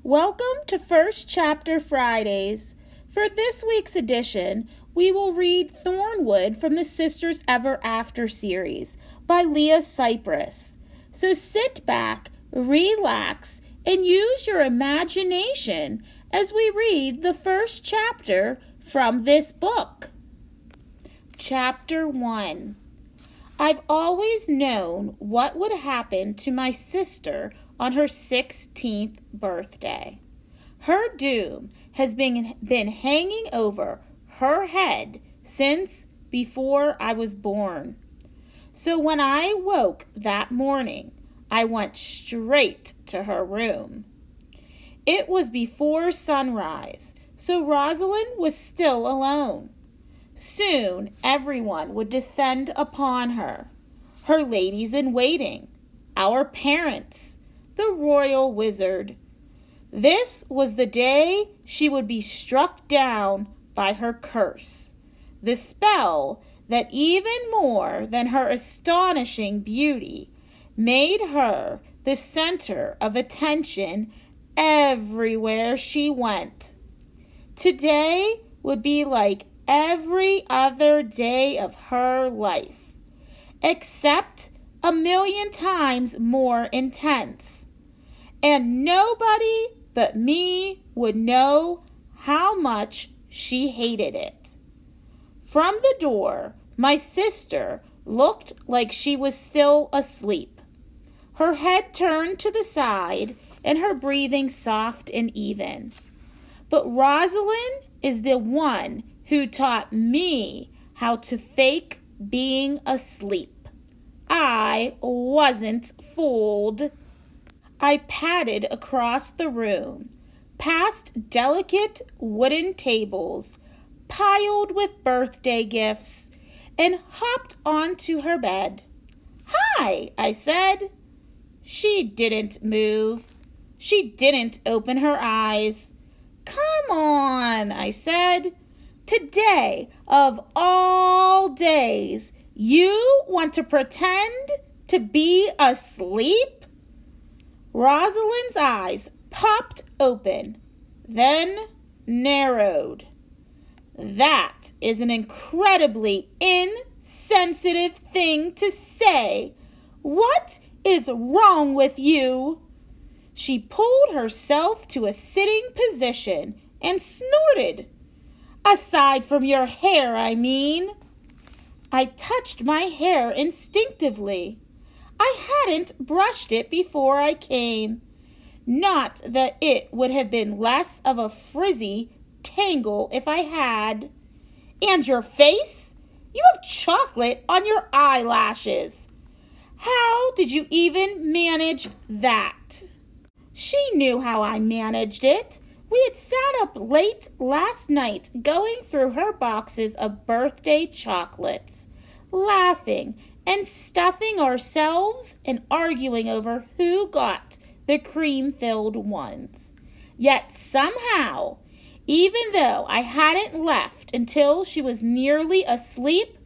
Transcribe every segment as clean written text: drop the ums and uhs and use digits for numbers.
Welcome to First Chapter Fridays. For this week's edition, we will read Thornwood from the Sisters Ever After series by Leah Cypress. So sit back, relax, and use your imagination as we read the first chapter from this book. Chapter 1. I've always known what would happen to my sister on her 16th birthday. Her doom has been hanging over her head since before I was born. So when I woke that morning, I went straight to her room. It was before sunrise, so Rosalin was still alone. Soon everyone would descend upon her, her ladies in waiting, our parents, the royal wizard. This was the day she would be struck down by her curse, the spell that even more than her astonishing beauty made her the center of attention everywhere she went. Today would be like every other day of her life, except a million times more intense. And nobody but me would know how much she hated it. From the door, my sister looked like she was still asleep. Her head turned to the side and her breathing soft and even. But Rosalin is the one who taught me how to fake being asleep. I wasn't fooled. I padded across the room, past delicate wooden tables piled with birthday gifts, and hopped onto her bed. "Hi," I said. She didn't move. She didn't open her eyes. "Come on," I said. "Today, of all days, you want to pretend to be asleep?" Rosalin's eyes popped open, then narrowed. "That is an incredibly insensitive thing to say. What is wrong with you?" She pulled herself to a sitting position and snorted. "Aside from your hair, I mean." I touched my hair instinctively. I hadn't brushed it before I came. Not that it would have been less of a frizzy tangle if I had. "And your face? You have chocolate on your eyelashes. How did you even manage that?" She knew how I managed it. We had sat up late last night going through her boxes of birthday chocolates, laughing and stuffing ourselves and arguing over who got the cream-filled ones. Yet somehow, even though I hadn't left until she was nearly asleep,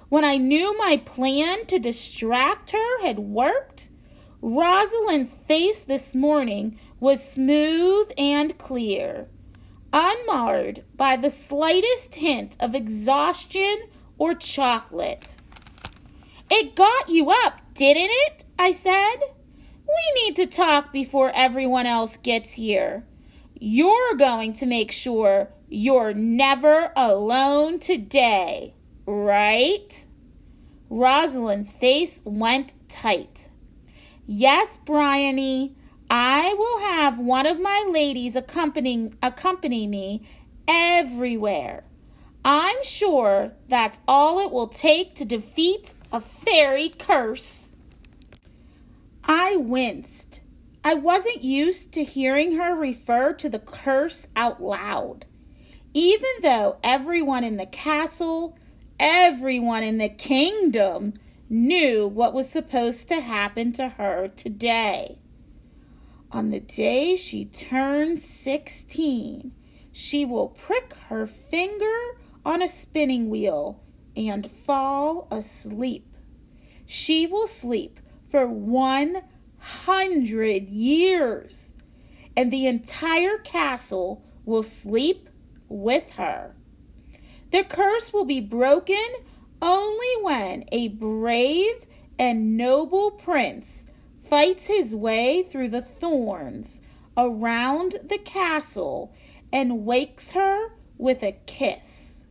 when I knew my plan to distract her had worked, Rosalin's face this morning was smooth and clear, unmarred by the slightest hint of exhaustion or chocolate. "It got you up, didn't it?" I said. "We need to talk before everyone else gets here. You're going to make sure you're never alone today, right?" Rosalin's face went tight. "Yes, Briony, I will have one of my ladies accompany me everywhere. I'm sure that's all it will take to defeat a fairy curse." I winced. I wasn't used to hearing her refer to the curse out loud, even though everyone in the castle, everyone in the kingdom knew what was supposed to happen to her today. On the day she turns 16, she will prick her finger on a spinning wheel and fall asleep. She will sleep for 100 years, and the entire castle will sleep with her. The curse will be broken only when a brave and noble prince fights his way through the thorns around the castle and wakes her with a kiss.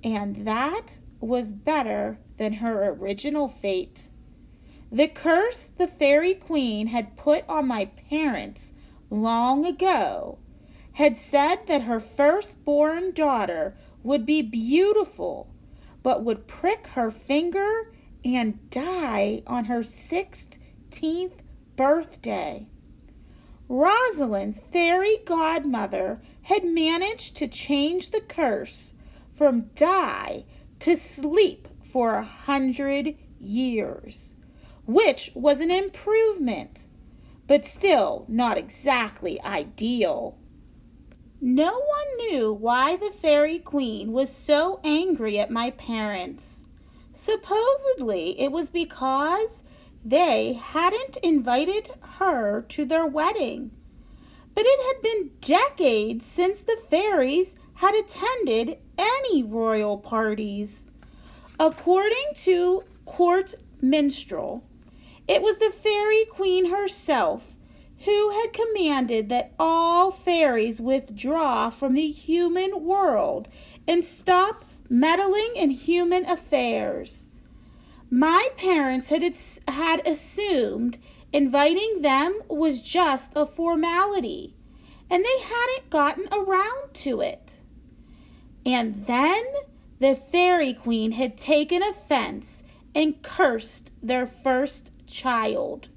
And that was better than her original fate. The curse the fairy queen had put on my parents long ago had said that her firstborn daughter would be beautiful, but would prick her finger and die on her 16th birthday. Rosalin's fairy godmother had managed to change the curse from die to sleep for 100 years, which was an improvement, but still not exactly ideal. No one knew why the fairy queen was so angry at my parents. Supposedly, it was because they hadn't invited her to their wedding. But it had been decades since the fairies had attended any royal parties. According to court minstrel, it was the fairy queen herself who had commanded that all fairies withdraw from the human world and stop meddling in human affairs. My parents had assumed inviting them was just a formality, and they hadn't gotten around to it. And then the fairy queen had taken offense and cursed their first child.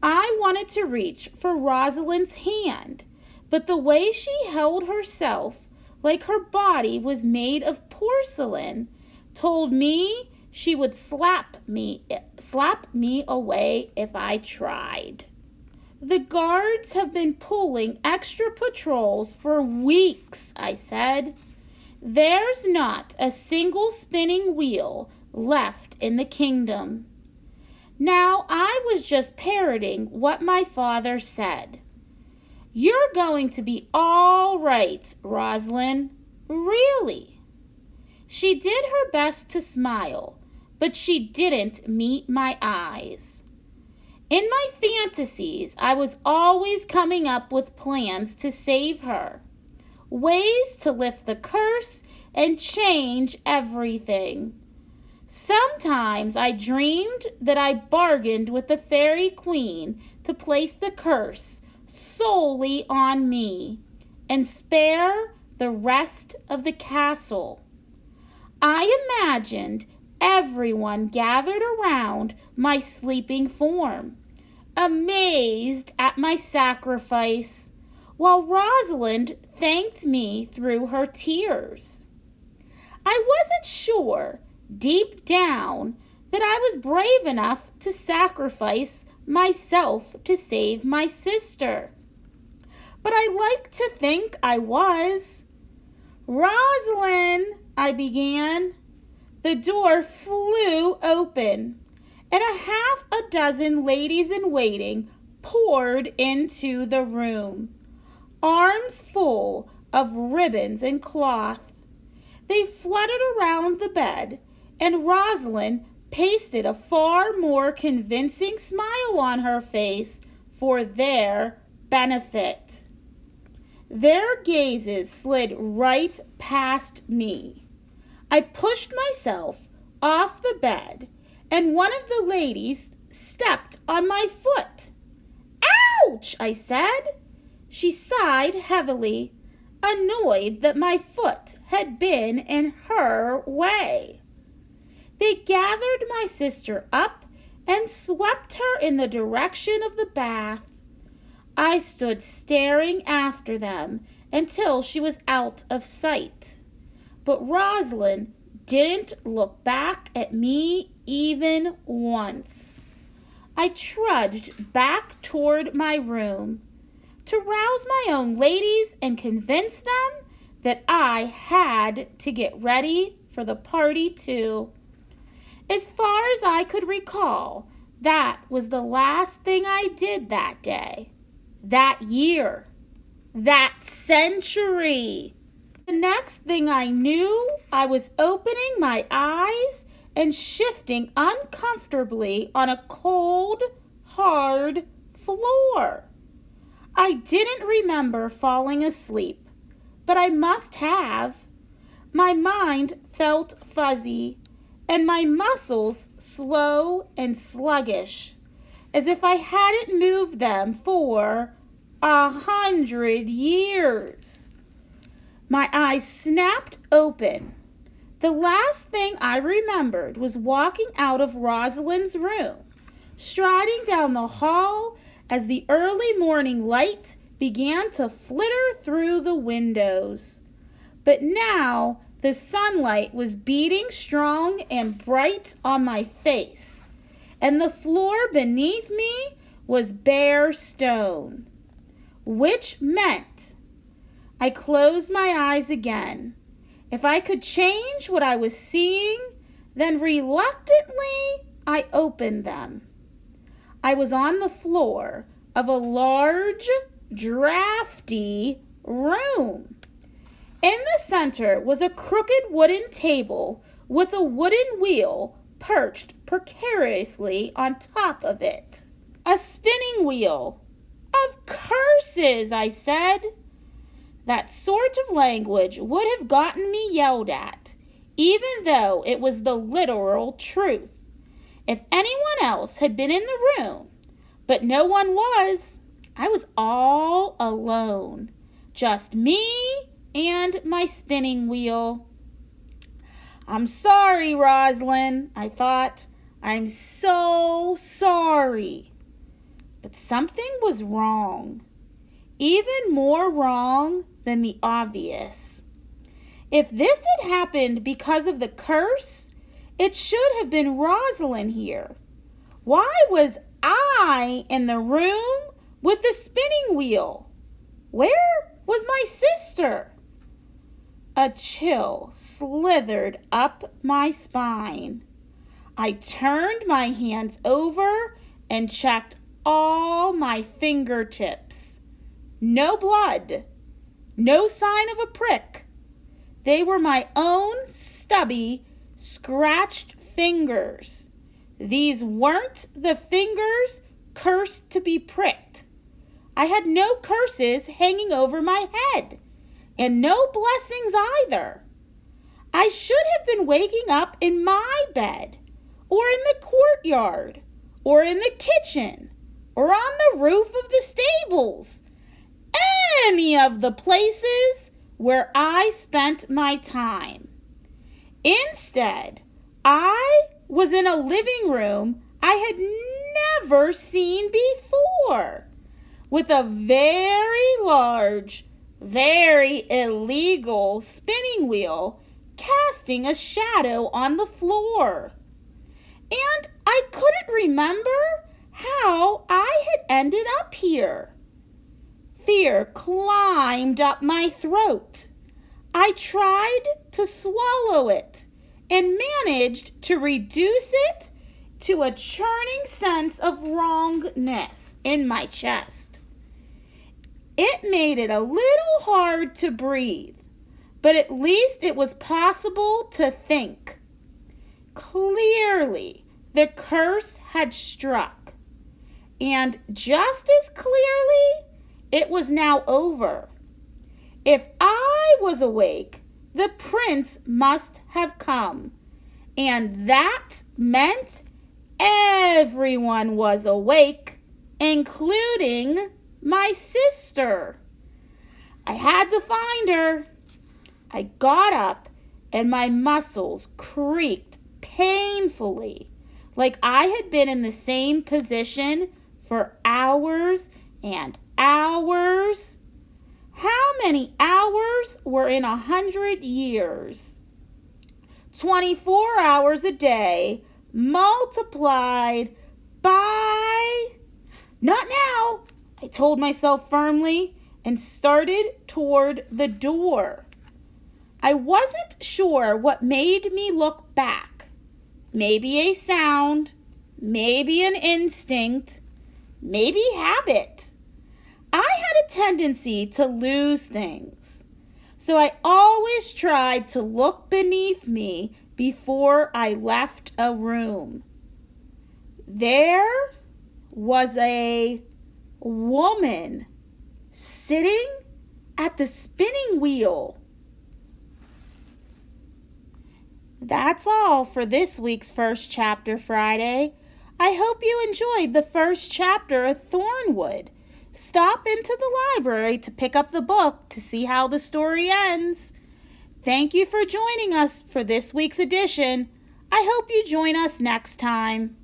I wanted to reach for Rosalin's hand, but the way she held herself, like her body was made of porcelain, told me she would slap me away if I tried. The guards have been pulling extra patrols for weeks, I said. There's not a single spinning wheel left in the kingdom. Now, I was just parroting what my father said. You're going to be all right, Rosalin. Really? She did her best to smile, but she didn't meet my eyes. In my fantasies, I was always coming up with plans to save her, ways to lift the curse and change everything. Sometimes I dreamed that I bargained with the fairy queen to place the curse solely on me and spare the rest of the castle. I imagined everyone gathered around my sleeping form, amazed at my sacrifice, while Rosalin thanked me through her tears. I wasn't sure deep down that I was brave enough to sacrifice myself to save my sister. But I like to think I was. Rosalin, I began. The door flew open, and a half a dozen ladies in waiting poured into the room, arms full of ribbons and cloth. They fluttered around the bed, and Rosalin pasted a far more convincing smile on her face for their benefit. Their gazes slid right past me. I pushed myself off the bed, and one of the ladies stepped on my foot. Ouch, I said. She sighed heavily, annoyed that my foot had been in her way. They gathered my sister up and swept her in the direction of the bath. I stood staring after them until she was out of sight. But Rosalin didn't look back at me even once. I trudged back toward my room to rouse my own ladies and convince them that I had to get ready for the party too. As far as I could recall, that was the last thing I did that day. that year, that century. The next thing I knew, I was opening my eyes and shifting uncomfortably on a cold, hard floor. I didn't remember falling asleep, but I must have. My mind felt fuzzy, and my muscles slow and sluggish, as if I hadn't moved them for 100 years. My eyes snapped open. The last thing I remembered was walking out of Rosalin's room, striding down the hall as the early morning light began to flitter through the windows. But now the sunlight was beating strong and bright on my face, and the floor beneath me was bare stone, which meant I closed my eyes again. If I could change what I was seeing, then reluctantly I opened them. I was on the floor of a large, drafty room. In the center was a crooked wooden table with a wooden wheel perched precariously on top of it. A spinning wheel. Of curses, I said. That sort of language would have gotten me yelled at, even though it was the literal truth, if anyone else had been in the room. But no one was. I was all alone. Just me and my spinning wheel. I'm sorry, Rosalin, I thought. I'm so sorry. But something was wrong. Even more wrong than the obvious. If this had happened because of the curse, it should have been Rosalin here. Why was I in the room with the spinning wheel? Where was my sister? A chill slithered up my spine. I turned my hands over and checked all my fingertips. No blood. No sign of a prick. They were my own stubby, scratched fingers. These weren't the fingers cursed to be pricked. I had no curses hanging over my head, and no blessings either. I should have been waking up in my bed, or in the courtyard, or in the kitchen, or on the roof of the stables. Any of the places where I spent my time. Instead, I was in a living room I had never seen before, with a very large, very illegal spinning wheel casting a shadow on the floor. And I couldn't remember how I had ended up here. Fear climbed up my throat. I tried to swallow it and managed to reduce it to a churning sense of wrongness in my chest. It made it a little hard to breathe, but at least it was possible to think. Clearly, the curse had struck, and just as clearly, it was now over. If I was awake, the prince must have come, and that meant everyone was awake, including my sister. I had to find her. I got up, and my muscles creaked painfully, like I had been in the same position for hours and hours. How many hours were in 100 years? 24 hours a day multiplied by... Not now, I told myself firmly, and started toward the door. I wasn't sure what made me look back. Maybe a sound, maybe an instinct, maybe habit. I had a tendency to lose things, so I always tried to look beneath me before I left a room. There was a woman sitting at the spinning wheel. That's all for this week's First Chapter Friday. I hope you enjoyed the first chapter of Thornwood. Stop into the library to pick up the book to see how the story ends. Thank you for joining us for this week's edition. I hope you join us next time.